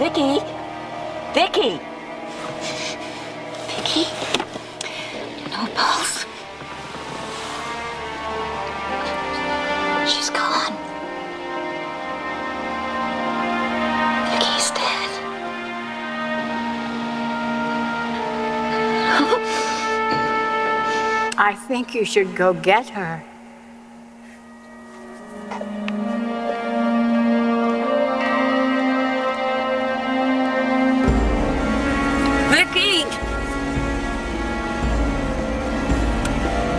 Vicky? Vicky? Vicky? No pulse. She's gone. Vicky's dead. I think you should go get her. Vicky!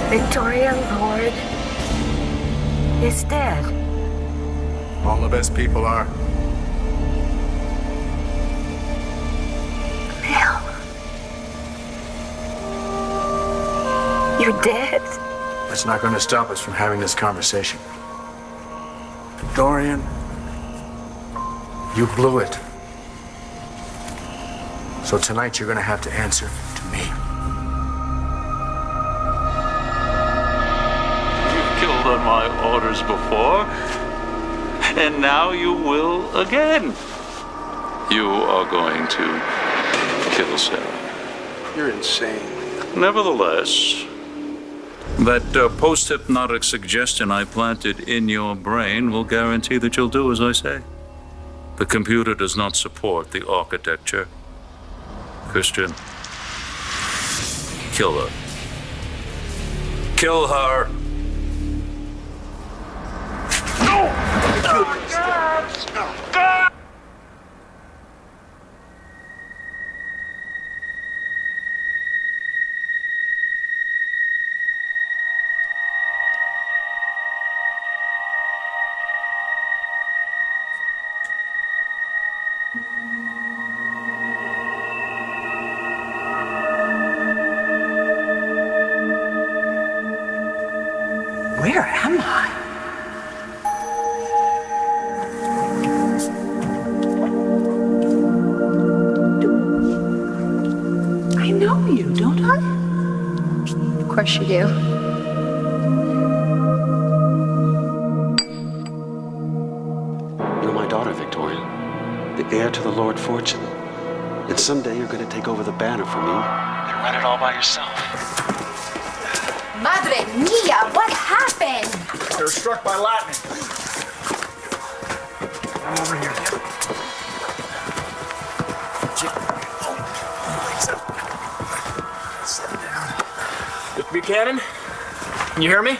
Victoria Lord is dead. All the best people are. Bill. You're dead. It's not going to stop us from having this conversation. Dorian, you blew it. So tonight you're going to have to answer to me. You've killed on my orders before, and now you will again. You are going to kill Sarah. You're insane. Nevertheless, that post-hypnotic suggestion I planted in your brain will guarantee that you'll do as I say. The computer does not support the architecture. Christian, kill her. Kill her! No! Where am I? I know you, don't I? Of course you do. You're my daughter, Victoria, the heir to the Lord Fortune. And someday you're going to take over the banner for me and run it all by yourself. Madre mia, what happened? They were struck by lightning. I'm over here. Sit down. Mr. Buchanan, can you hear me?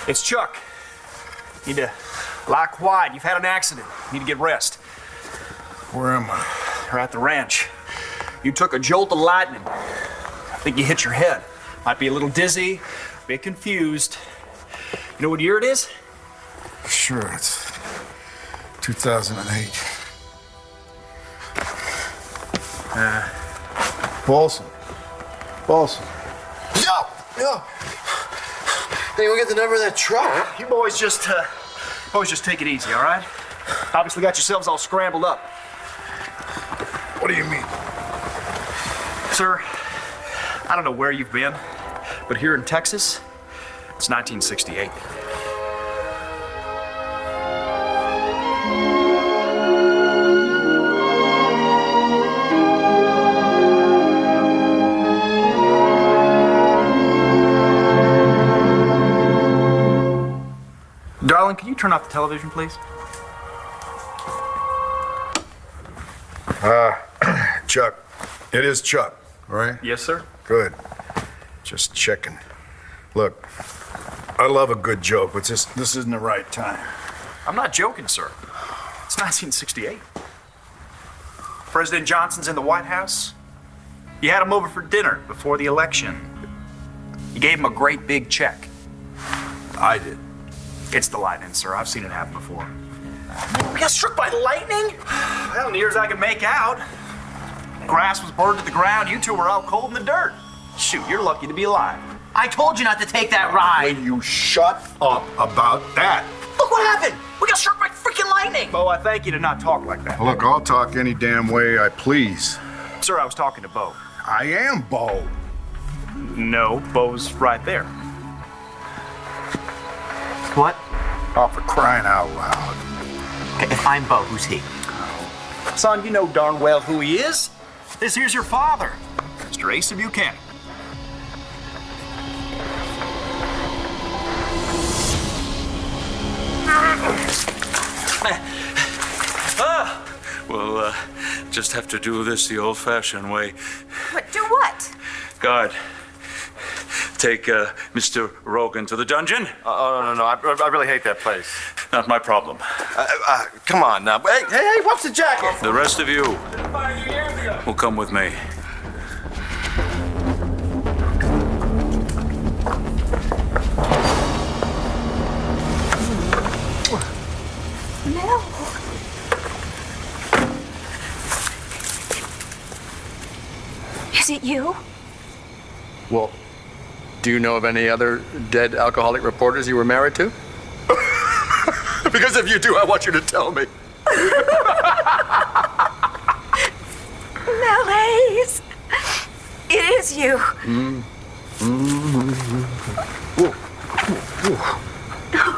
It's Chuck. Need to lie quiet. You've had an accident. Need to get rest. Where am I? You're at the ranch. You took a jolt of lightning. I think you hit your head. Might be a little dizzy, a bit confused. You know what year it is? Sure, it's 2008. Paulson. Yo! Hey, you get the number of that truck? You boys just take it easy, all right? Obviously got yourselves all scrambled up. What do you mean? Sir, I don't know where you've been, but here in Texas, it's 1968. Darling, can you turn off the television, please? Chuck. It is Chuck, all right? Yes, sir. Good. Just checking. Look, I love a good joke, but this isn't the right time. I'm not joking, sir. It's 1968. President Johnson's in the White House. You had him over for dinner before the election. You gave him a great big check. I did. It's the lightning, sir. I've seen it happen before. We got struck by lightning? Well, near as I can make out. Grass was burned to the ground. You two were out cold in the dirt. Shoot, you're lucky to be alive. I told you not to take that ride. Will you shut up about that? Look what happened. We got struck by freaking lightning. Bo, I thank you to not talk like that. Look, I'll talk any damn way I please. Sir, I was talking to Bo. I am Bo. No, Bo's right there. What? Oh, for crying out loud. Okay, if I'm Bo, who's he? Son, you know darn well who he is. This here's your father, Mr. Asa Buchanan. We'll just have to do this the old-fashioned way. What? Do what? Guard, take Mr. Rogan to the dungeon. No. I really hate that place. Not my problem. Come on now. Hey, what's the jacket? The rest of you will come with me. No. Is it you? Well, do you know of any other dead alcoholic reporters you were married to? Because if you do, I want you to tell me. Malaise. It is you.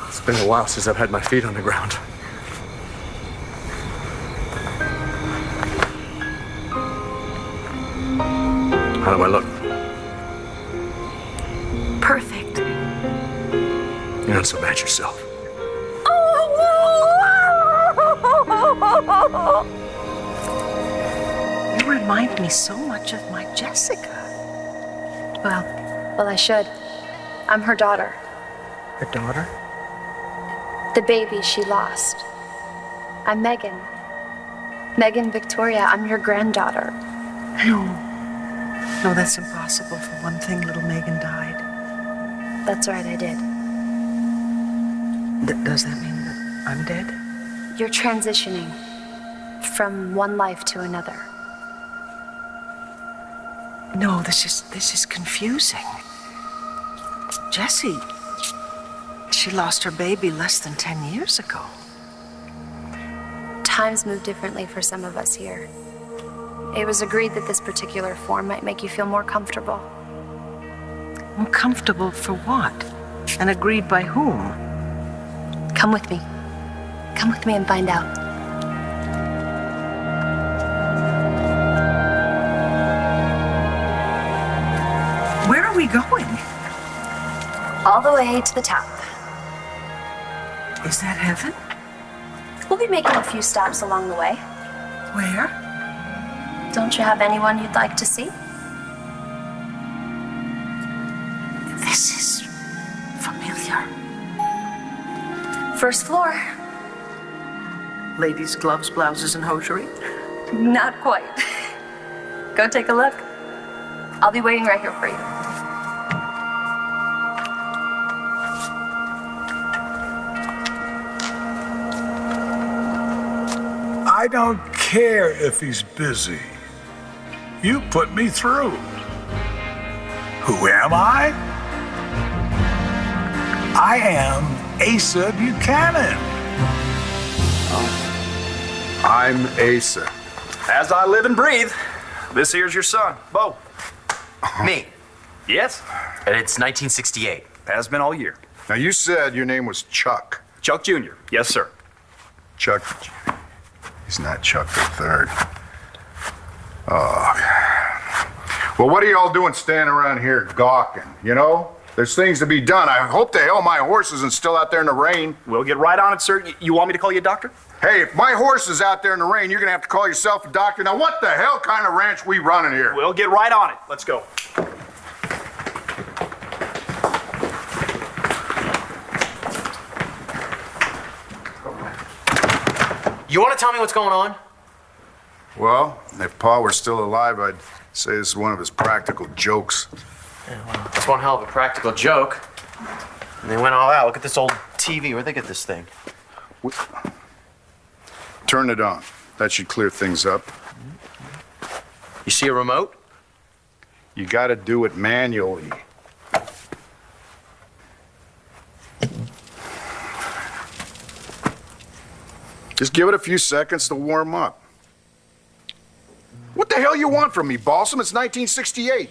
It's been a while since I've had my feet on the ground. How do I look? Perfect. You're not so bad yourself. You remind me so much of my Jessica. Well, I should. I'm her daughter. Her daughter? The baby she lost. I'm Megan. Megan Victoria. I'm your granddaughter. No, that's impossible. For one thing, little Megan died. That's right, I did. Does that mean that I'm dead? You're transitioning from one life to another. No, this is confusing. Jessie, she lost her baby less than 10 years ago. Times move differently for some of us here. It was agreed that this particular form might make you feel more comfortable. Uncomfortable for what? And agreed by whom? Come with me. Come with me and find out. Where are we going? All the way to the top. Is that heaven? We'll be making a few stops along the way. Where? Don't you have anyone you'd like to see? This is familiar. First floor. Ladies' gloves, blouses, and hosiery? Not quite. Go take a look. I'll be waiting right here for you. I don't care if he's busy. You put me through. Who am I? I am Asa Buchanan. I'm Asa. As I live and breathe, this here's your son, Bo. Me. Yes, And it's 1968. has been all year. Now, you said your name was Chuck. Chuck Jr. Yes, sir. Chuck. He's not Chuck the Third. Oh. Well, what are y'all doing standing around here gawking, you know? There's things to be done. I hope the hell my horse isn't still out there in the rain. We'll get right on it, sir. You want me to call you a doctor? Hey, if my horse is out there in the rain, you're gonna have to call yourself a doctor. Now, what the hell kind of ranch we running here? We'll get right on it. Let's go. You want to tell me what's going on? Well, if Pa were still alive, I'd say this is one of his practical jokes. It's one hell of a practical joke. And they went all out. Look at this old TV. Where'd they get this thing? Turn it on. That should clear things up. You see a remote? You gotta do it manually. Just give it a few seconds to warm up. What the hell you want from me, Balsam? It's 1968.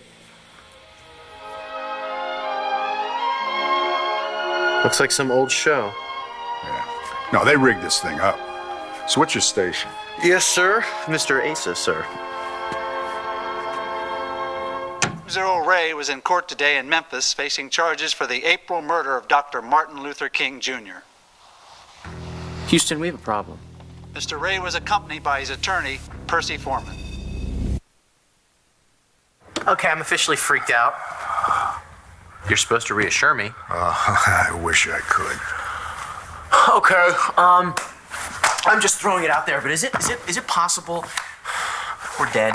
Looks like some old show. Yeah. No, they rigged this thing up. Switch your station. Yes, sir. Mr. Asa, sir. Earl Ray was in court today in Memphis facing charges for the April murder of Dr. Martin Luther King Jr. Houston, we have a problem. Mr. Ray was accompanied by his attorney, Percy Foreman. Okay, I'm officially freaked out. You're supposed to reassure me. I wish I could. Okay, I'm just throwing it out there, but is it possible we're dead?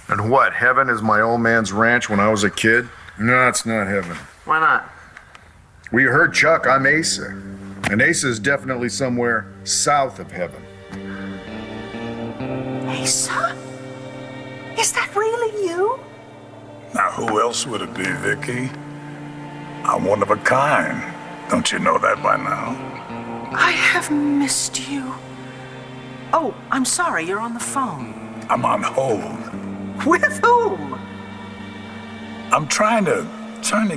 And what, heaven is my old man's ranch when I was a kid? No, it's not heaven. Why not? We heard Chuck, I'm Asa. And Asa is definitely somewhere south of heaven. Asa? Is that really you? Now, who else would it be, Vicky? I'm one of a kind. Don't you know that by now? I have missed you. Oh, I'm sorry, you're on the phone. I'm on hold. With whom? I'm trying to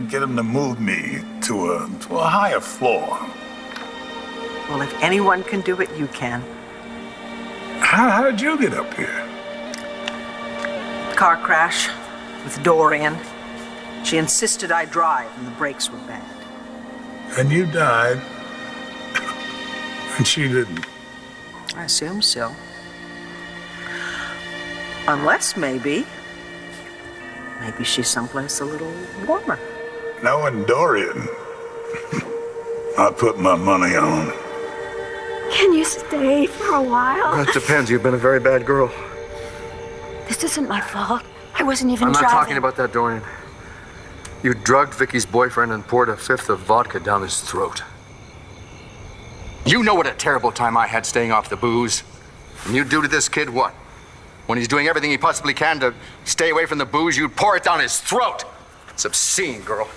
get him to move me to a higher floor. Well, if anyone can do it, you can. How did you get up here? Car crash with Dorian. She insisted I drive, and the brakes were bad. And you died. And she didn't. I assume so. Unless maybe she's someplace a little warmer. Knowing Dorian, I'd put my money on. Can you stay for a while? That depends. You've been a very bad girl. This isn't my fault. I wasn't even I'm not driving. talking about that, Dorian. You drugged Vicky's boyfriend and poured a fifth of vodka down his throat. You know what a terrible time I had staying off the booze. And you do to this kid what? When he's doing everything he possibly can to stay away from the booze, you pour it down his throat. It's obscene, girl.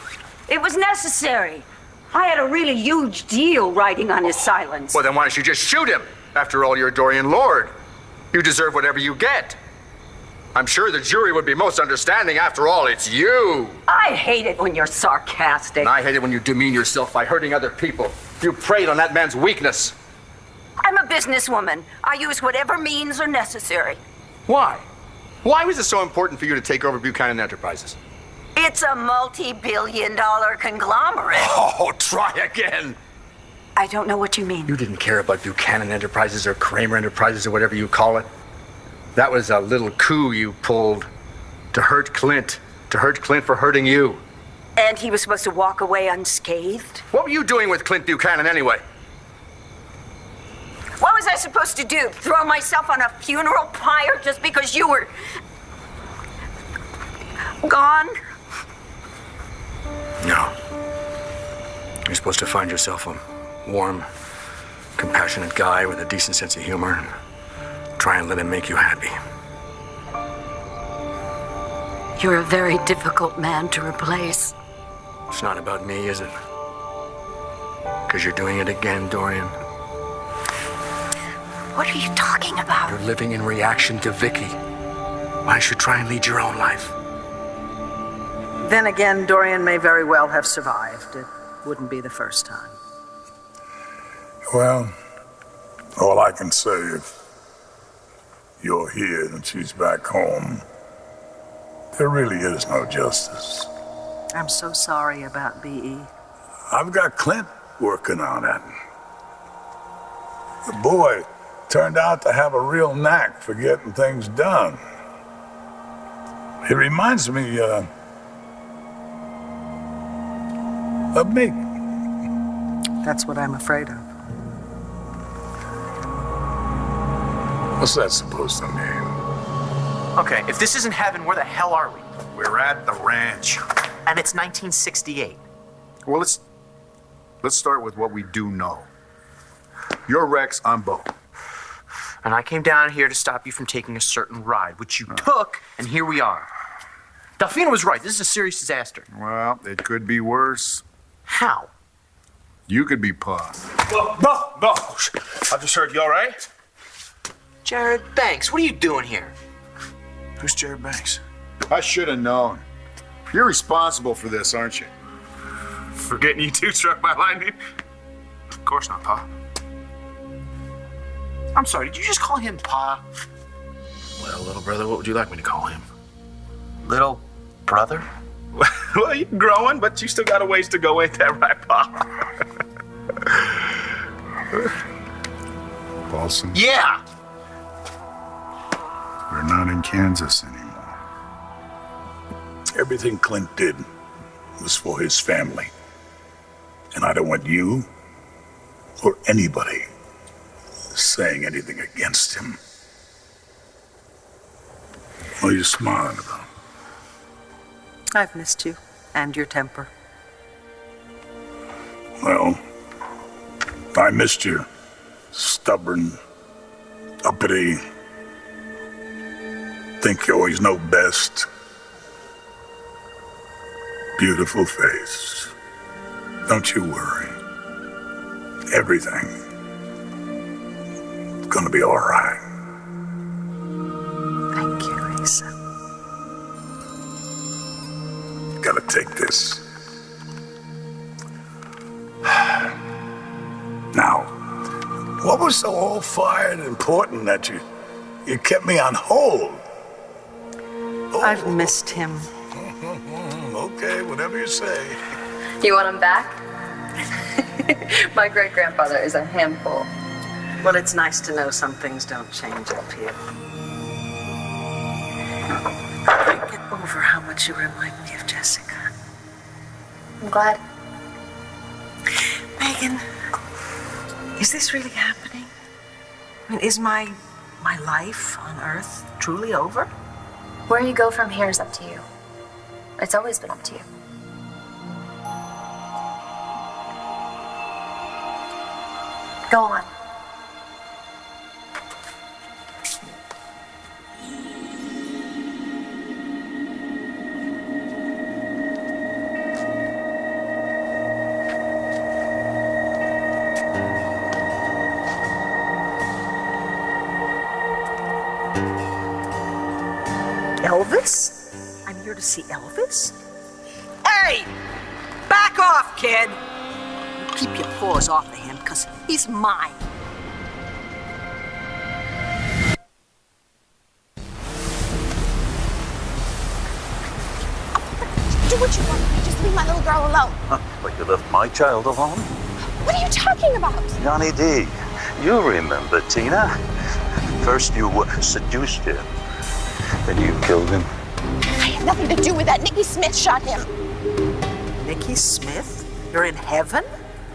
It was necessary. I had a really huge deal riding on his silence. Well, then why don't you just shoot him? After all, you're Dorian Lord. You deserve whatever you get. I'm sure the jury would be most understanding. After all, it's you. I hate it when you're sarcastic. And I hate it when you demean yourself by hurting other people. You preyed on that man's weakness. I'm a businesswoman. I use whatever means are necessary. Why? Why was it so important for you to take over Buchanan Enterprises? It's a multi-billion-dollar conglomerate. Oh, try again. I don't know what you mean. You didn't care about Buchanan Enterprises or Kramer Enterprises or whatever you call it. That was a little coup you pulled to hurt Clint. To hurt Clint for hurting you. And he was supposed to walk away unscathed? What were you doing with Clint Buchanan anyway? What was I supposed to do? Throw myself on a funeral pyre just because you were gone? No. You're supposed to find yourself a warm, compassionate guy with a decent sense of humor and try and let him make you happy. You're a very difficult man to replace. It's not about me, is it? Because you're doing it again, Dorian. What are you talking about? You're living in reaction to Vicky. Why don't you try and lead your own life? Then again, Dorian may very well have survived. It wouldn't be the first time. Well, all I can say, if you're here and she's back home, there really is no justice. I'm so sorry about B.E. I've got Clint working on it. The boy turned out to have a real knack for getting things done. He reminds me of me. That's what I'm afraid of. What's that supposed to mean? Okay, if this isn't heaven, where the hell are we? We're at the ranch. And it's 1968. Well, let's start with what we do know. You're Rex, I'm Bo. And I came down here to stop you from taking a certain ride, which you took, and here we are. Delphina was right. This is a serious disaster. Well, it could be worse. How? You could be Pa. No. I just heard you all right? Jared Banks, what are you doing here? Who's Jared Banks? I should have known. You're responsible for this, aren't you? For getting you two struck by lightning? Of course not, Pa. I'm sorry, did you just call him Pa? Well, little brother, what would you like me to call him? Little brother? Well, you're growing, but you still got a ways to go, ain't that right, Pa? Paulson, Yeah! we're not in Kansas anymore. Everything Clint did was for his family. And I don't want you or anybody saying anything against him. What are you smiling about? I've missed you and your temper. Well, I missed you. Stubborn, uppity, think you always know best. Beautiful face. Don't you worry. Everything's gonna be all right. Thank you, Asa. Gotta take this. Now, what was so all-fired important that you kept me on hold? I've missed him. Okay, whatever you say. You want him back? My great-grandfather is a handful. Well, it's nice to know some things don't change up here. I can't get over how much you remind me of Jessica. I'm glad. Megan, is this really happening? I mean, is my life on Earth truly over? Where you go from here is up to you. It's always been up to you. Go on. Elvis? I'm here to see Elvis? Hey! Back off, kid! Keep your paws off of him, because he's mine. Do what you want. Just leave my little girl alone. But you left my child alone? What are you talking about? Johnny D, you remember Tina. First you seduced him, then you killed him. I had nothing to do with that. Nicky Smith shot him. Nicky Smith? You're in heaven?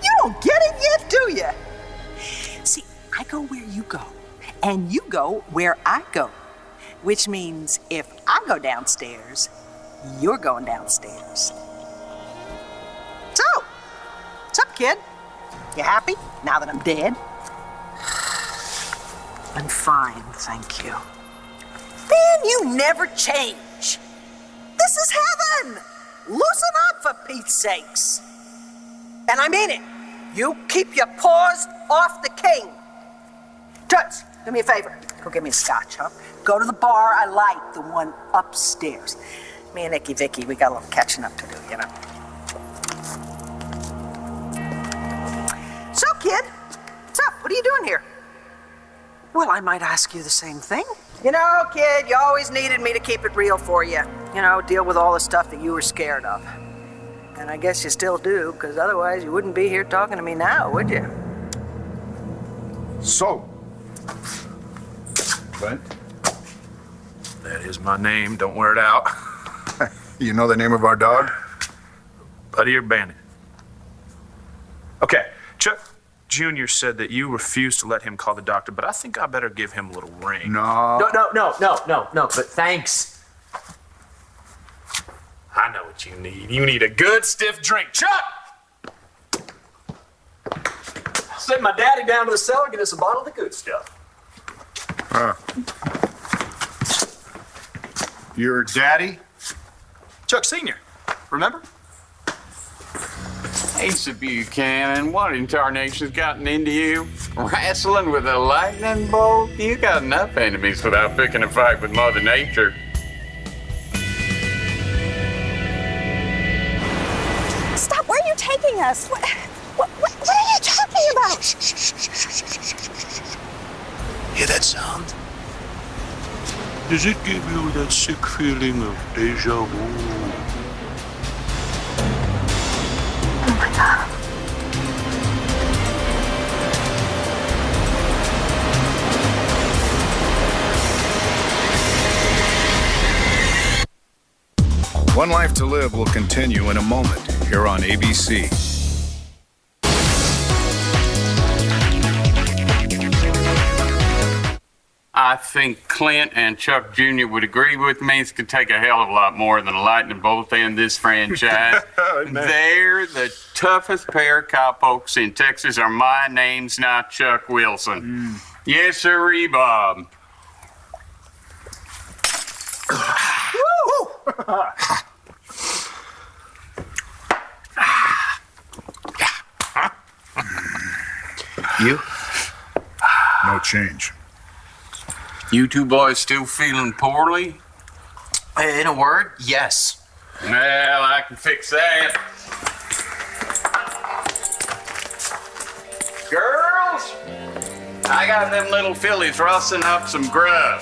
You don't get it yet, do you? See, I go where you go, and you go where I go. Which means if I go downstairs, you're going downstairs. So, what's up, kid? You happy now that I'm dead? I'm fine, thank you. Man, you never change. This is heaven. Loosen up, for Pete's sakes. And I mean it. You keep your paws off the king. Toots, do me a favor. Go get me a scotch, huh? Go to the bar I like, the one upstairs. Me and Icky Vicky, we got a little catching up to do, you know. So, kid, what's up? What are you doing here? Well, I might ask you the same thing. You know, kid, you always needed me to keep it real for you. You know, deal with all the stuff that you were scared of. And I guess you still do, because otherwise you wouldn't be here talking to me now, would you? So, Clint? That is my name. Don't wear it out. You know the name of our dog? Buddy or Bandit? Okay, Chuck Jr. said that you refused to let him call the doctor, but I think I better give him a little ring. No. No, but thanks. I know what you need. You need a good stiff drink. Chuck! Send my daddy down to the cellar, get us a bottle of the good stuff. Your daddy? Chuck Sr., remember? Asa Buchanan, what in tarnation's gotten into you? Wrestling with a lightning bolt? You got enough enemies without picking a fight with Mother Nature. Stop. Where are you taking us? What are you talking about? Hear that sound? Does it give you that sick feeling of deja vu? Oh my God. One Life to Live will continue in a moment here on ABC. I think Clint and Chuck Jr. would agree with me. This could take a hell of a lot more than a lightning bolt to end this franchise. They're the toughest pair of cowpokes in Texas. Are my name's not Chuck Wilson. Yes, sirree, Bob. You? No change. You two boys still feeling poorly? In a word, yes. Well, I can fix that. Girls, I got them little fillies rossing up some grub.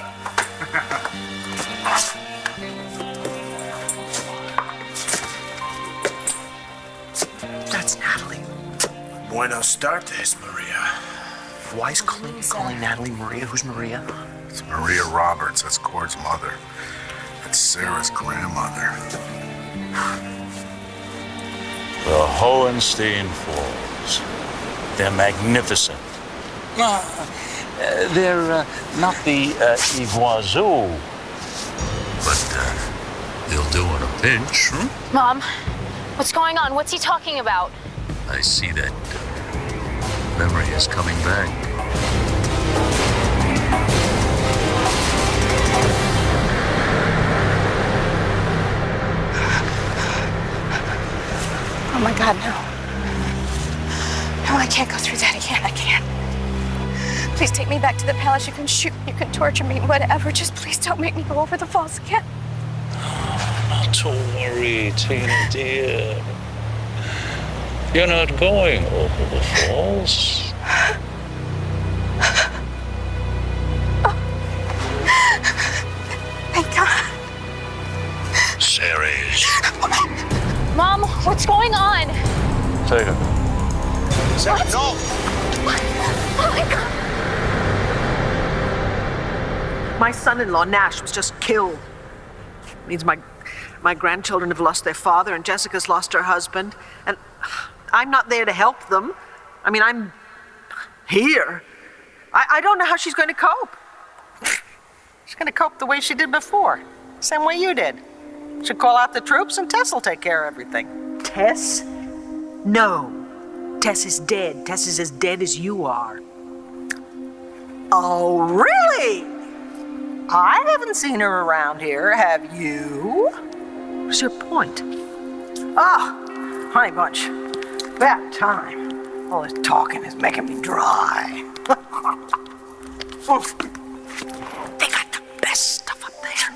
That's Natalie. Buenos tardes, Maria. Why is Clint calling Natalie Maria? Who's Maria? It's Maria Roberts. That's Cord's mother. That's Sarah's grandmother. The Hohenstein Falls. They're magnificent. They're not the Iguazu, but they'll do in a pinch. Mom, what's going on? What's he talking about? I see that memory is coming back. Oh my God, no. No, I can't go through that again. I can't. Please take me back to the palace. You can shoot me, you can torture me, whatever. Just please don't make me go over the falls again. Not to worry, Tina dear. You're not going over the falls. Thank God. Ceres. Mom, what's going on? Take it. What? No. Oh my God. My son-in-law, Nash, was just killed. Means my grandchildren have lost their father, and Jessica's lost her husband. And I'm not there to help them. I mean, I'm here. I don't know how she's going to cope. She's gonna cope the way she did before. Same way you did. She'll call out the troops and Tess will take care of everything. Tess? No. Tess is dead. Tess is as dead as you are. Oh, really? I haven't seen her around here, have you? What's your point? Ah, honey bunch. About time. All this talking is making me dry. Oof. They got the best stuff up there.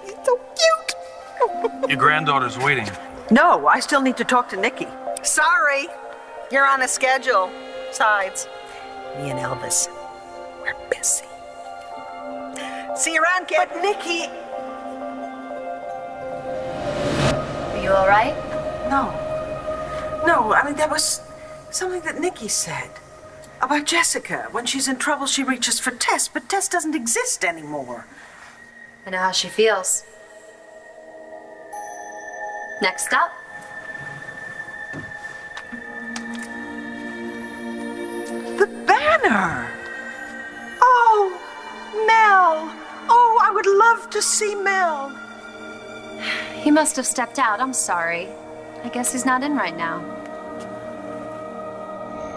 It's so cute. Your granddaughter's waiting. No, I still need to talk to Nikki. Sorry, you're on a schedule. Besides, Me and Elvis, we're busy. see you around, kid. But Nikki... Are you all right? No, I mean, that was something that Nikki said. About Jessica. When she's in trouble, she reaches for Tess, but Tess doesn't exist anymore. I know how she feels. Next up. The banner! Oh, Mel! Oh, I would love to see Mel. He must have stepped out. I'm sorry. I guess he's not in right now.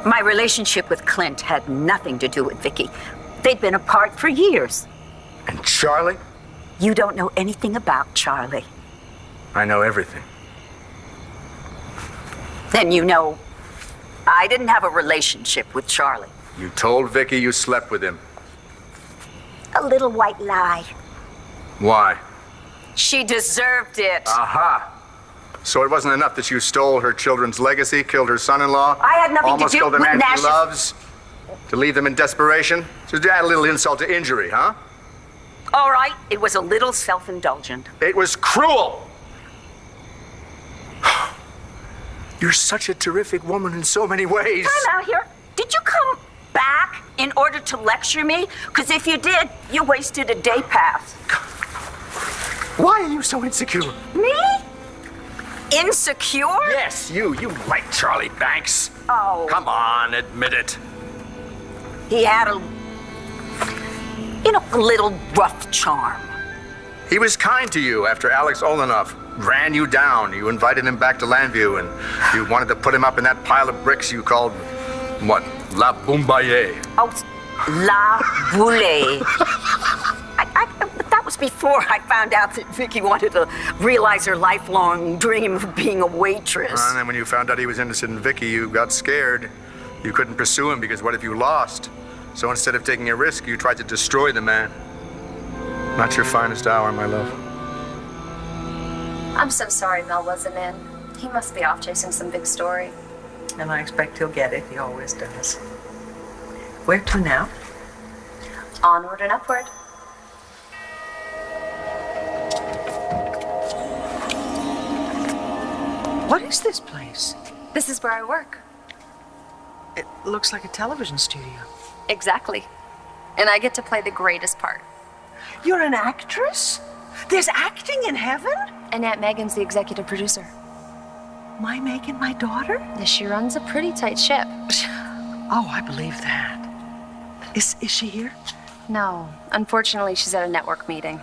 My relationship with Clint had nothing to do with Vicky. They'd been apart for years. And Charlie? You don't know anything about Charlie. I know everything. Then you know I didn't have a relationship with Charlie. You told Vicky you slept with him. A little white lie. Why? She deserved it. Aha! So it wasn't enough that you stole her children's legacy, killed her son-in-law? I had nothing to almost do killed the with man Nash's... she loves? To leave them in desperation? Just to add a little insult to injury, huh? All right, it was a little self-indulgent. It was cruel! You're such a terrific woman in so many ways. Time out here. Did you come back in order to lecture me? Because if you did, you wasted a day pass. Why are you so insecure? Me? Insecure? Yes, you. You like Charlie Banks. Oh. Come on, admit it. He had a little rough charm. He was kind to you after Alex Olenoff ran you down. You invited him back to Landview, and you wanted to put him up in that pile of bricks you called, what, La Boumbaye? Oh, La Boule. That was before I found out that Vicky wanted to realize her lifelong dream of being a waitress. And then when you found out he was interested in Vicky, you got scared. You couldn't pursue him because what if you lost? So instead of taking a risk, you tried to destroy the man. Not your finest hour, my love. I'm so sorry Mel wasn't in. He must be off chasing some big story. And I expect he'll get it. He always does. Where to now? Onward and upward. What is this place? This is where I work. It looks like a television studio. Exactly. And I get to play the greatest part. You're an actress? There's acting in heaven? And Aunt Megan's the executive producer. My Megan, my daughter? Yes, she runs a pretty tight ship. Oh, I believe that. Is she here? No. Unfortunately, she's at a network meeting.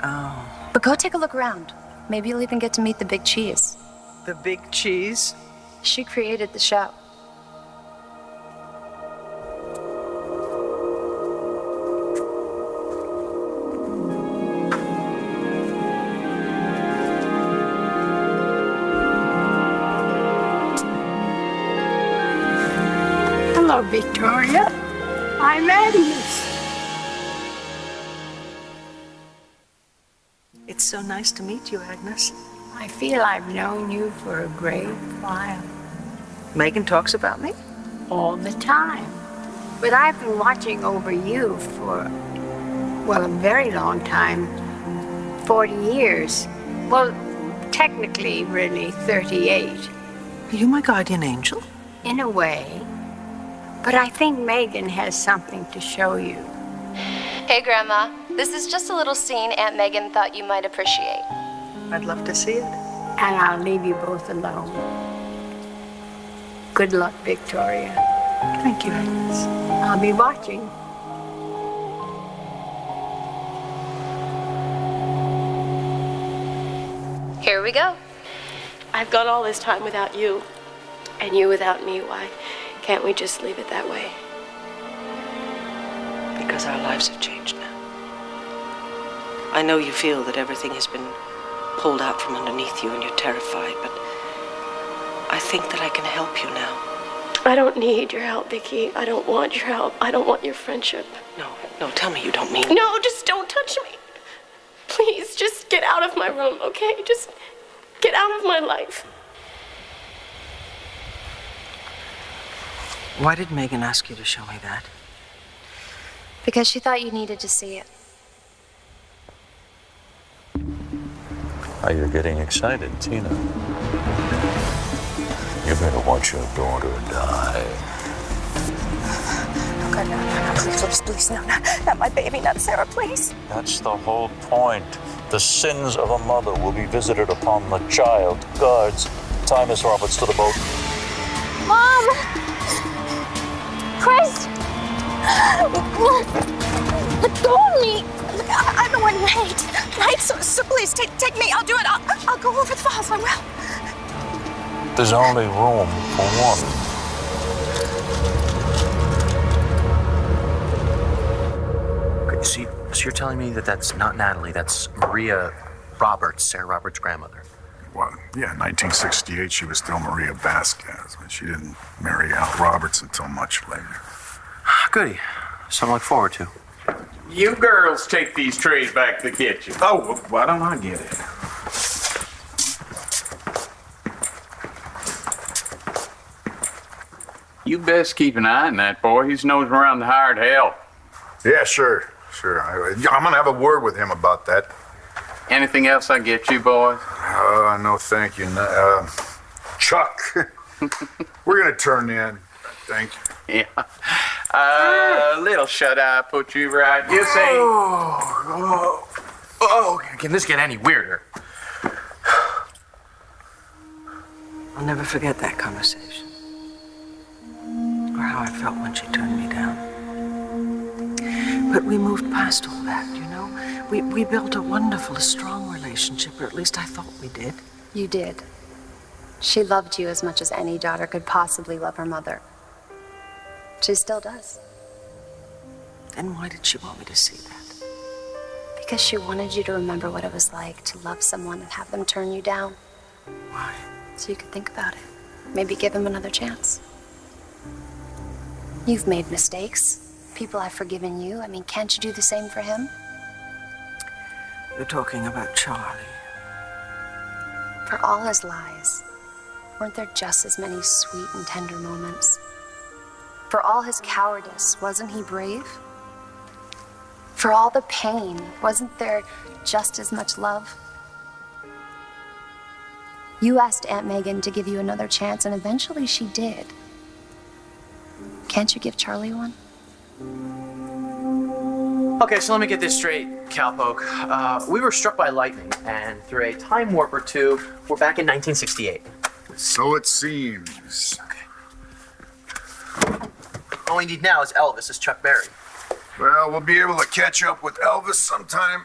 Oh. But go take a look around. Maybe you'll even get to meet the big cheese. The big cheese? She created the show. Hello, Victoria. I'm Agnes. It's so nice to meet you, Agnes. I feel I've known you for a great while. Megan talks about me? All the time. But I've been watching over you for, well, a very long time. 40 years. Well, technically, really, 38. Are you my guardian angel? In a way. But I think Megan has something to show you. Hey, Grandma. This is just a little scene Aunt Megan thought you might appreciate. I'd love to see it. And I'll leave you both alone. Good luck, Victoria. Thank you, Agnes. I'll be watching. Here we go. I've gone all this time without you, and you without me. Why can't we just leave it that way? Because our lives have changed now. I know you feel that everything has been pulled out from underneath you and you're terrified, but I think that I can help you now. I don't need your help, Vicky. I don't want your help. I don't want your friendship. No, tell me you don't mean it. No, just don't touch me. Please, just get out of my room, okay? Just get out of my life. Why did Megan ask you to show me that? Because she thought you needed to see it. Now you're getting excited, Tina. You better watch your daughter die. Oh, God, no, please, no, not my baby, not Sarah, please. That's the whole point. The sins of a mother will be visited upon the child. Guards, tie Miss Roberts to the boat. Mom! Chris! Let go of me! I'm the one you hate. Right? So please, take me. I'll do it. I'll go over the falls. I will. There's only room for one. Okay, so you're telling me that that's not Natalie, that's Maria Roberts, Sarah Roberts' grandmother. Well, yeah, in 1968, she was still Maria Vasquez, but she didn't marry Al Roberts until much later. Goody. Something to look forward to. You girls take these trays back to the kitchen. Oh, why don't I get it? You best keep an eye on that boy. He's nosing around the hired hell. Yeah, sure. I'm gonna have a word with him about that. Anything else I get you, boy? No, thank you. Chuck, we're gonna turn in. Thank you. Yeah. Little shut-eye put you right. You say. Oh, can this get any weirder? I'll never forget that conversation. Or how I felt when she turned me down. But we moved past all that, you know? We built a wonderful, strong relationship, or at least I thought we did. You did. She loved you as much as any daughter could possibly love her mother. She still does. Then why did she want me to see that? Because she wanted you to remember what it was like to love someone and have them turn you down. Why? So you could think about it. Maybe give him another chance. You've made mistakes. People have forgiven you. I mean, can't you do the same for him? You're talking about Charlie. For all his lies, weren't there just as many sweet and tender moments? For all his cowardice, wasn't he brave? For all the pain, wasn't there just as much love? You asked Aunt Megan to give you another chance, and eventually she did. Can't you give Charlie one? Okay, so let me get this straight, Cowpoke. We were struck by lightning, and through a time warp or two, we're back in 1968. So it seems. All we need now is Elvis as Chuck Berry. Well, we'll be able to catch up with Elvis sometime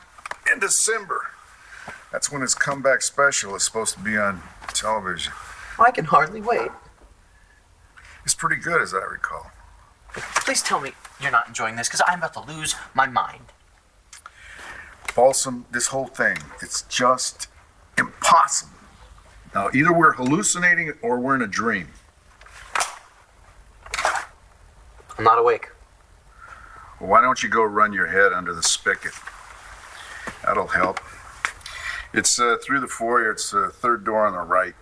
in December. That's when his comeback special is supposed to be on television. I can hardly wait. It's pretty good, as I recall. Please tell me you're not enjoying this, because I'm about to lose my mind. Balsam, this whole thing, it's just impossible. Now, either we're hallucinating or we're in a dream. I'm not awake. Well, why don't you go run your head under the spigot? That'll help. It's through the foyer. It's the third door on the right.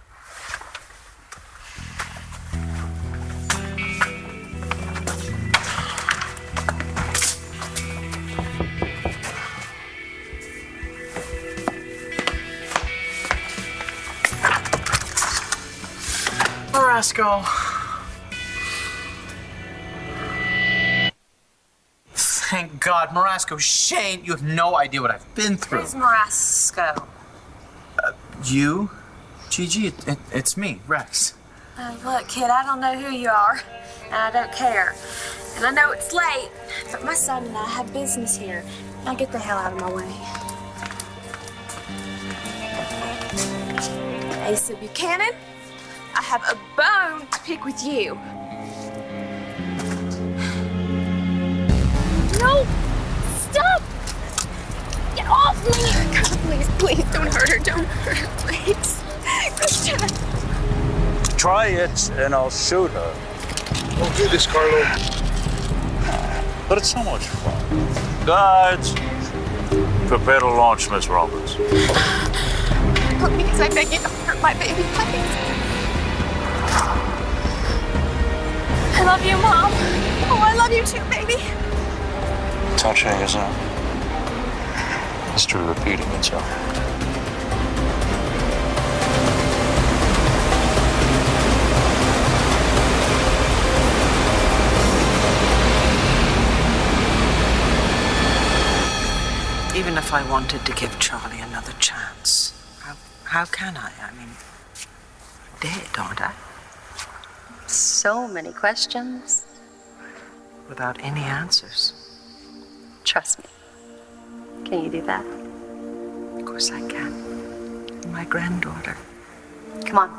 Marasco. Thank God, Marasco. Shane, you have no idea what I've been through. Who's Marasco? You? Gigi, it's me, Rex. Look, kid, I don't know who you are, and I don't care. And I know it's late, but my son and I have business here. Now get the hell out of my way. Asa Buchanan, I have a bone to pick with you. No! Stop! Get off me! God, please, don't hurt her. Don't hurt her, please. Christian. Try it and I'll shoot her. Don't do this, Carlo. But it's so much fun. Guards, prepare to launch Miss Roberts. Please, I beg you, don't hurt my baby, please. I love you, Mom. Oh, I love you too, baby. Touching, isn't it? History repeating itself. Even if I wanted to give Charlie another chance, how can I? I mean, I'm dead, aren't I? So many questions. Without any answers. Trust me. Can you do that? Of course I can. My granddaughter. Come on.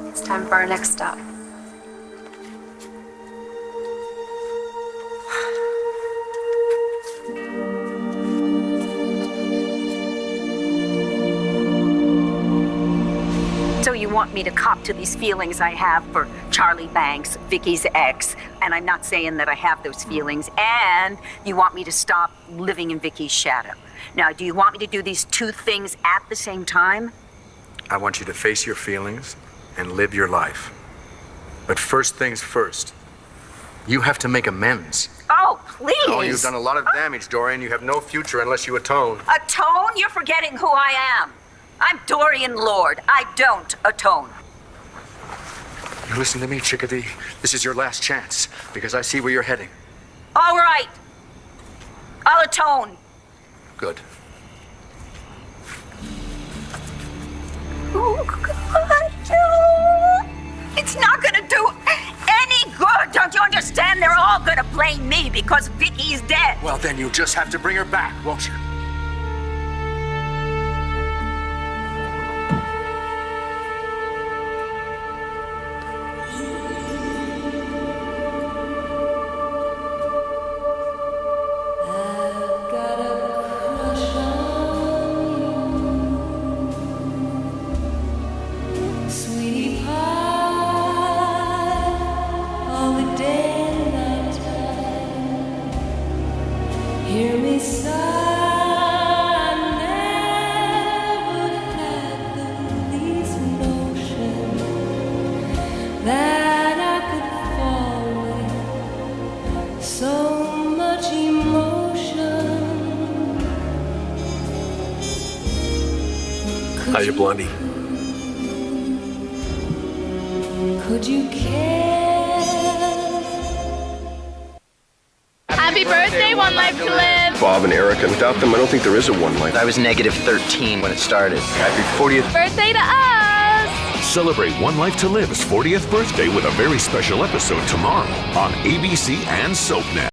It's time for our next stop. So you want me to cop to these feelings I have for Charlie Banks, Vicky's ex, and I'm not saying that I have those feelings, and you want me to stop living in Vicky's shadow. Now, do you want me to do these two things at the same time? I want you to face your feelings and live your life. But first things first. You have to make amends. Oh, please. Oh, you've done a lot of damage, Dorian. You have no future unless you atone. Atone? You're forgetting who I am. I'm Dorian Lord. I don't atone. You listen to me, Chickadee. This is your last chance, because I see where you're heading. All right. I'll atone. Good. Oh, God. It's not gonna do any good. Don't you understand? They're all gonna blame me because Vicky's dead. Well, then you just have to bring her back, won't you? Hiya, Blondie. Could you care? Happy birthday, One Life to Live! Bob and Erica. Without them, I don't think there is a One Life. I was negative 13 when it started. Happy 40th birthday to us! Celebrate One Life to Live's 40th birthday with a very special episode tomorrow on ABC and SoapNet.